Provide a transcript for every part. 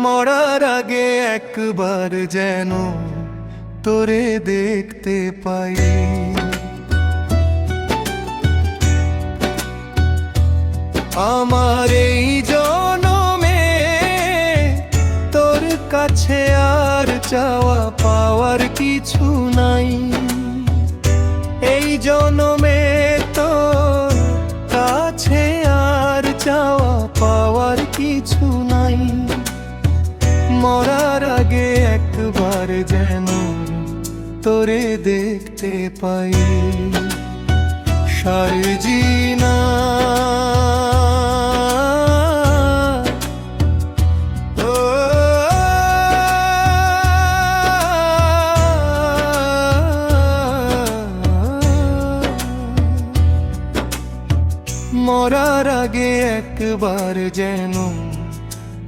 মরার আগে একবার যেন তোরে দেখতে পাই। আমার এই জনমে তোর কাছে আর চাওয়া পাওয়ার কিছু নাই। এই জনমে তোর কাছে আর চাওয়া পাওয়ার কিছু নাই। মরার আগে একবার যেন তোরে দেখতে পাই। সারজিনা মরার আগে একবার যেন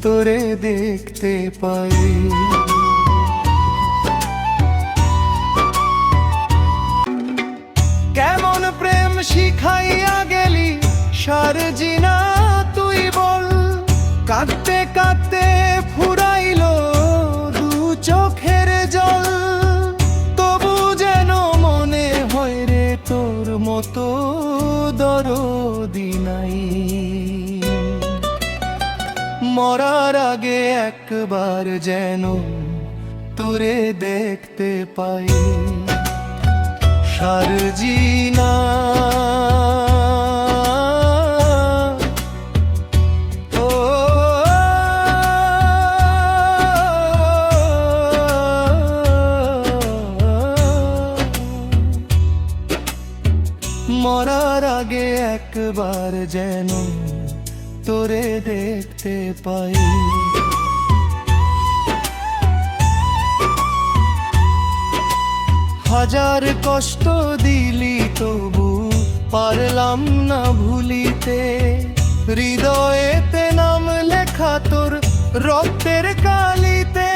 তোরে দেখতে পাই। কেমন প্রেম শিখাইয়া গেলি সারজিনা তুই বল। কাঁদতে কাঁদতে ফুরাইলো দু চোখের জল। তবু যেন মনে হয় রে তোর মতো দরদি নাই। মরার আগে একবার যেন তোরে দেখতে পাই। সারজিনা ও মরার আগে একবার যেন তোরে দেখতে পাই। হাজার কষ্ট দিলি তবু পারলাম না ভুলিতে। হৃদয়েতে নাম লেখা তোর রক্তের কালিতে।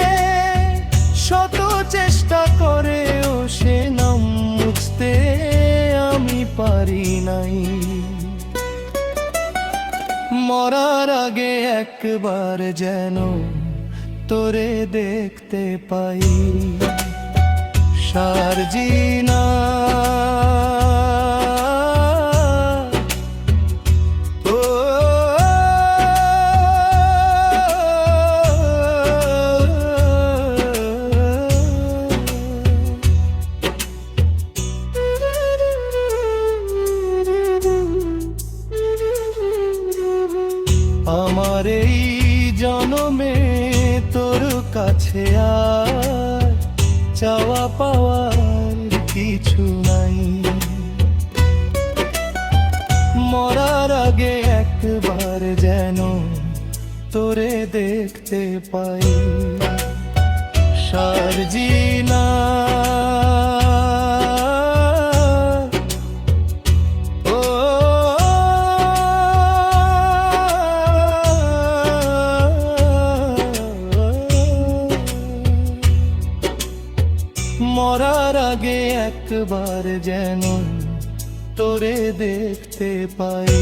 শত চেষ্টা করেও সে নাম মুছতে আমি পারি নাই। মরার আগে একবার যেন তোরে দেখতে পাই। সারজিনা ও আমার এই জনমে তোর কাছে আর চাওয়া পাওয়ার কিছু নাই। মরার আগে একবার যেন তোরে দেখতে পাই। সারজিনা মরার আগে একবার যেন তোরে দেখতে পাই।